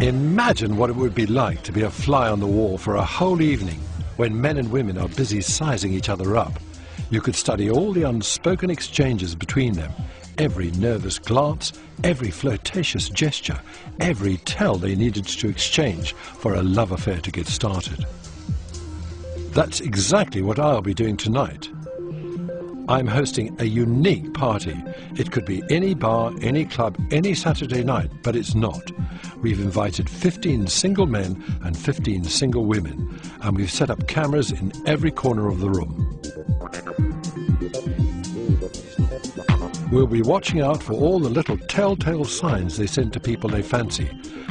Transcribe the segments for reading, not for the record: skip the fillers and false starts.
Imagine what it would be like to be a fly on the wall for a whole evening when men and women are busy sizing each other up. You could study all the unspoken exchanges between them, every nervous glance, every flirtatious gesture, every tell they needed to exchange for a love affair to get started. That's exactly what I'll be doing tonight. I'm hosting a unique party. It could be any bar, any club, any Saturday night, but it's not. We've invited 15 single men and 15 single women, and we've set up cameras in every corner of the room. We'll be watching out for all the little telltale signs they send to people they fancy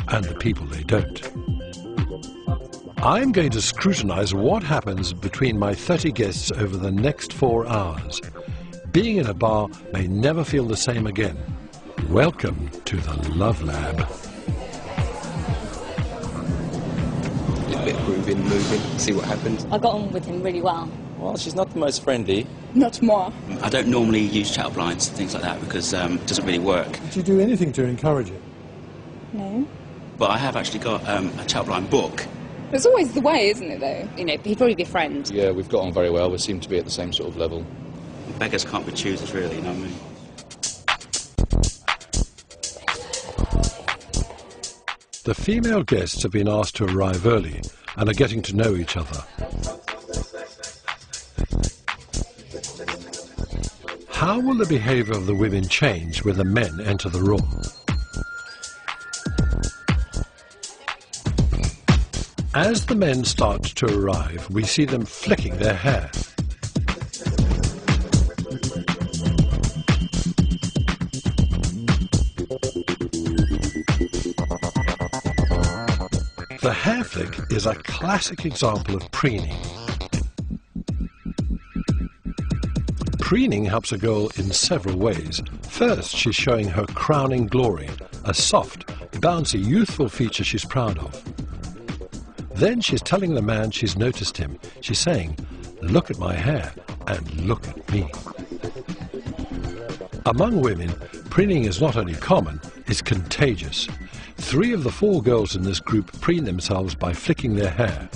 and the people they don't. I'm going to scrutinize what happens between my 30 guests over the next 4 hours. Being in a bar may never feel the same again. Welcome to the Love Lab. A bit grooving, moving, see what happens. I got on with him really well. Well, she's not the most friendly. Not more. I don't normally use chat lines and things like that because it doesn't really work. Did you do anything to encourage it? No. But I have actually got a chat line book. It's always the way, isn't it, though? You know, he'd probably be a friend. Yeah, we've got on very well. We seem to be at the same sort of level. Beggars can't be choosers, really, you know what I mean? The female guests have been asked to arrive early and are getting to know each other. How will the behavior of the women change when the men enter the room? As the men start to arrive, we see them flicking their hair. The hair flick is a classic example of preening. Preening helps a girl in several ways. First, she's showing her crowning glory, a soft, bouncy, youthful feature she's proud of. Then she's telling the man she's noticed him. She's saying, "Look at my hair and look at me." Among women, preening is not only common, it's contagious. 3 of the 4 girls in this group preen themselves by flicking their hair.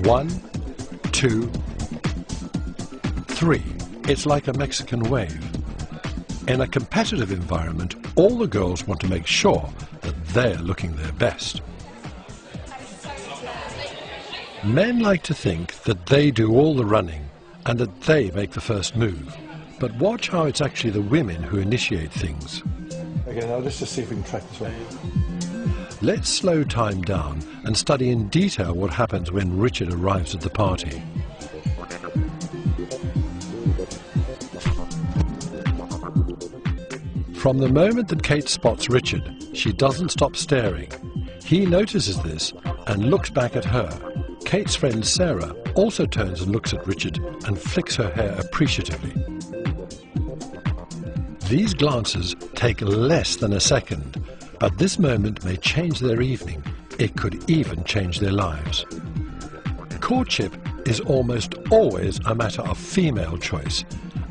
1, 2, 3. It's like a Mexican wave. In a competitive environment, all the girls want to make sure that they're looking their best. Men like to think that they do all the running and that they make the first move. But watch how it's actually the women who initiate things. Okay, now let's just see if we can track this one. Let's slow time down and study in detail what happens when Richard arrives at the party. From the moment that Kate spots Richard, she doesn't stop staring. He notices this and looks back at her. Kate's friend Sarah also turns and looks at Richard and flicks her hair appreciatively. These glances take less than a second, but this moment may change their evening. It could even change their lives. Courtship is almost always a matter of female choice,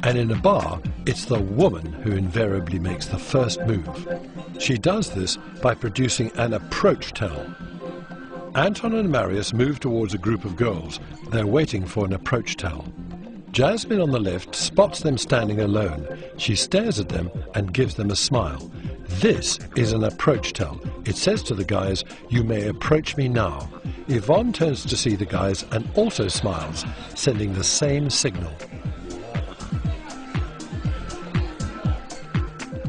and in a bar, it's the woman who invariably makes the first move. She does this by producing an approach tell. Anton and Marius move towards a group of girls. They're waiting for an approach tell. Jasmine on the left spots them standing alone. She stares at them and gives them a smile. This is an approach tell. It says to the guys, "You may approach me now." Yvonne turns to see the guys and also smiles, sending the same signal.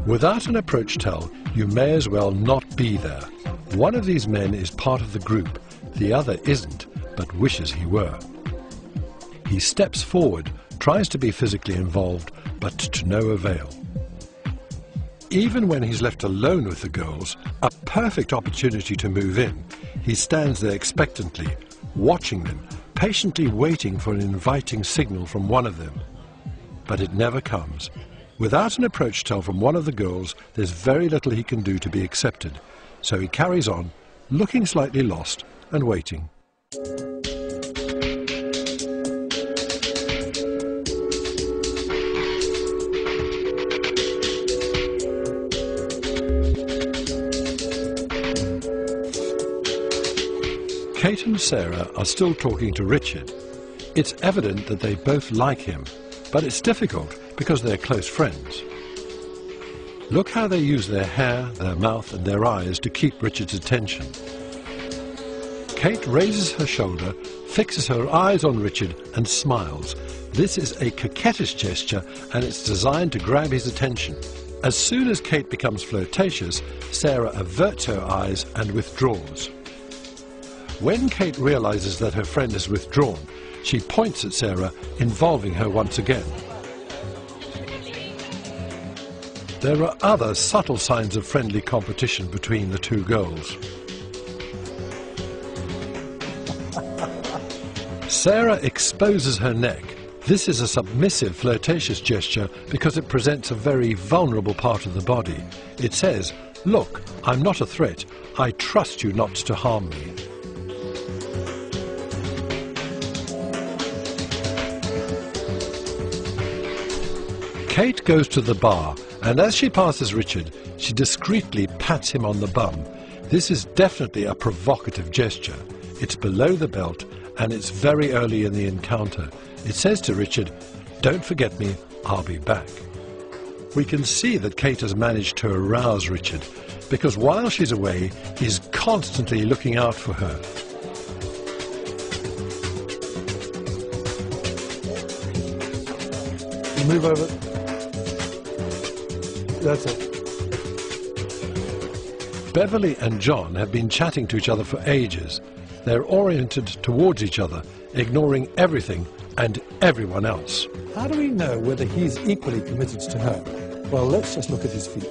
Without an approach tell, you may as well not be there. One of these men is part of the group, the other isn't, but wishes he were. He steps forward, tries to be physically involved, but to no avail. Even when he's left alone with the girls, a perfect opportunity to move in, he stands there expectantly, watching them, patiently waiting for an inviting signal from one of them. But it never comes. Without an approach tell from one of the girls, there's very little he can do to be accepted, so he carries on, looking slightly lost and waiting. Kate and Sarah are still talking to Richard. It's evident that they both like him, but it's difficult because they're close friends. Look how they use their hair, their mouth and their eyes to keep Richard's attention. Kate raises her shoulder, fixes her eyes on Richard and smiles. This is a coquettish gesture and it's designed to grab his attention. As soon as Kate becomes flirtatious, Sarah averts her eyes and withdraws. When Kate realizes that her friend is withdrawn, she points at Sarah, involving her once again. There are other subtle signs of friendly competition between the two girls. Sarah exposes her neck. This is a submissive, flirtatious gesture because it presents a very vulnerable part of the body. It says, "Look, I'm not a threat. I trust you not to harm me." Kate goes to the bar, and as she passes Richard, she discreetly pats him on the bum. This is definitely a provocative gesture. It's below the belt, and it's very early in the encounter. It says to Richard, "Don't forget me, I'll be back." We can see that Kate has managed to arouse Richard, because while she's away, he's constantly looking out for her. You move over. That's it. Beverly and John have been chatting to each other for ages. They're oriented towards each other, ignoring everything and everyone else. How do we know whether he's equally committed to her? Well, let's just look at his feet.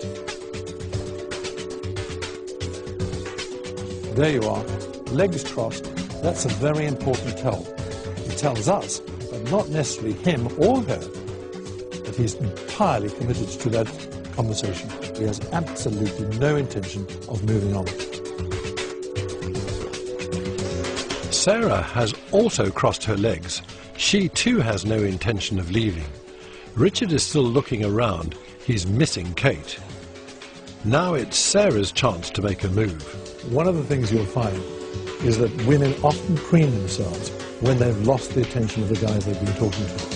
There you are, legs crossed. That's a very important tell. It tells us, but not necessarily him or her, that he's entirely committed to that conversation. He has absolutely no intention of moving on. Sarah has also crossed her legs. She too has no intention of leaving. Richard is still looking around. He's missing Kate. Now it's Sarah's chance to make a move. One of the things you'll find is that women often preen themselves when they've lost the attention of the guys they've been talking to.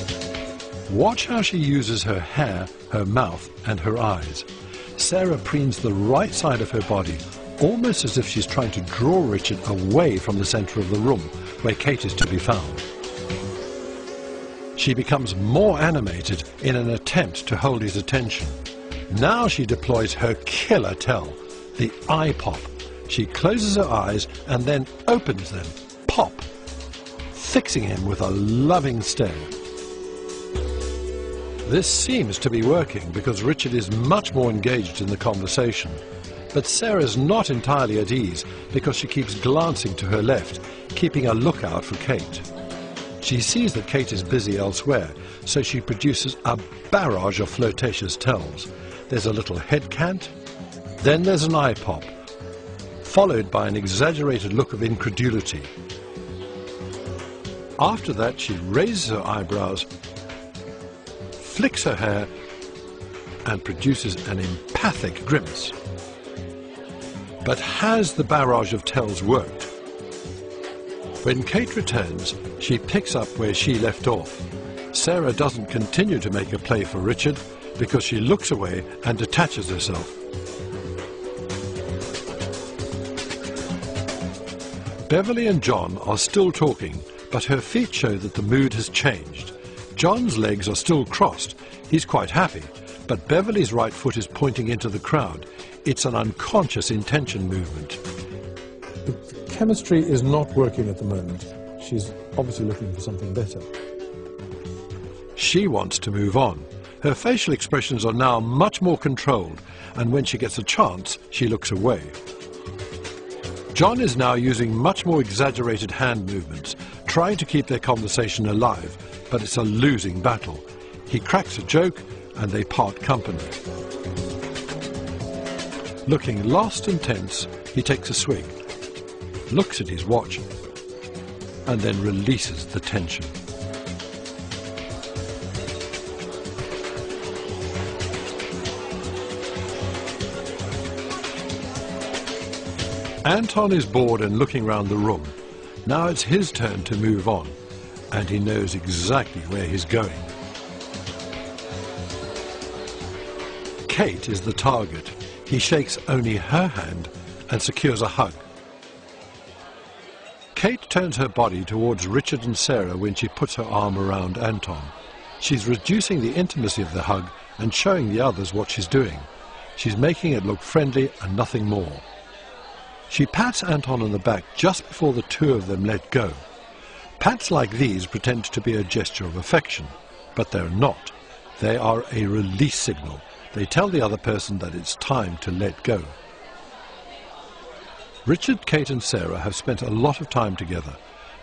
Watch how she uses her hair, her mouth and her eyes. Sarah preens the right side of her body, almost as if she's trying to draw Richard away from the centre of the room, where Kate is to be found. She becomes more animated in an attempt to hold his attention. Now she deploys her killer tell, the eye pop. She closes her eyes and then opens them, pop, fixing him with a loving stare. This seems to be working because Richard is much more engaged in the conversation. But Sarah's not entirely at ease because she keeps glancing to her left, keeping a lookout for Kate. She sees that Kate is busy elsewhere, so she produces a barrage of flirtatious tells. There's a little head cant, then there's an eye pop, followed by an exaggerated look of incredulity. After that, she raises her eyebrows, flicks her hair, and produces an emphatic grimace. But has the barrage of tells worked? When Kate returns, she picks up where she left off. Sarah doesn't continue to make a play for Richard because she looks away and detaches herself. Beverly and John are still talking, but her feet show that the mood has changed. John's legs are still crossed. He's quite happy, but Beverly's right foot is pointing into the crowd. It's an unconscious intention movement. The chemistry is not working at the moment. She's obviously looking for something better. She wants to move on. Her facial expressions are now much more controlled, and when she gets a chance, she looks away. John is now using much more exaggerated hand movements, trying to keep their conversation alive, but it's a losing battle. He cracks a joke, and they part company. Looking lost and tense, he takes a swig, looks at his watch, and then releases the tension. Anton is bored and looking round the room. Now it's his turn to move on, and he knows exactly where he's going. Kate is the target. He shakes only her hand and secures a hug. Kate turns her body towards Richard and Sarah when she puts her arm around Anton. She's reducing the intimacy of the hug and showing the others what she's doing. She's making it look friendly and nothing more. She pats Anton on the back just before the two of them let go. Pats like these pretend to be a gesture of affection, but they're not. They are a release signal. They tell the other person that it's time to let go. Richard, Kate and Sarah have spent a lot of time together.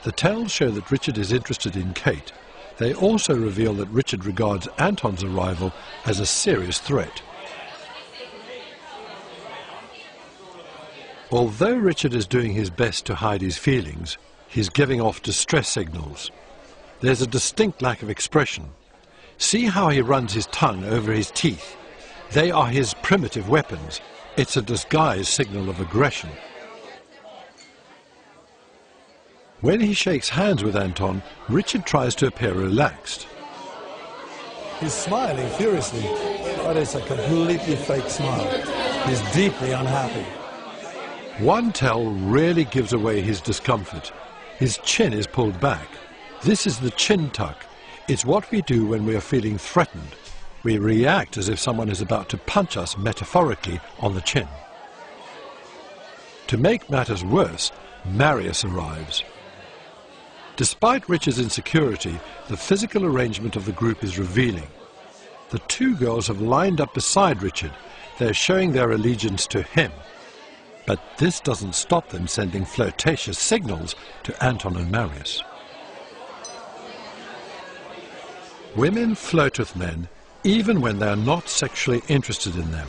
The tells show that Richard is interested in Kate. They also reveal that Richard regards Anton's arrival as a serious threat. Although Richard is doing his best to hide his feelings, he's giving off distress signals. There's a distinct lack of expression. See how he runs his tongue over his teeth? They are his primitive weapons. It's a disguised signal of aggression. When he shakes hands with Anton, Richard tries to appear relaxed. He's smiling furiously, but it's a completely fake smile. He's deeply unhappy. One tell really gives away his discomfort. His chin is pulled back. This is the chin tuck. It's what we do when we are feeling threatened. We react as if someone is about to punch us metaphorically on the chin. To make matters worse, Marius arrives. Despite Richard's insecurity, the physical arrangement of the group is revealing. The two girls have lined up beside Richard. They're showing their allegiance to him. But this doesn't stop them sending flirtatious signals to Anton and Marius. Women flirt with men even when they are not sexually interested in them.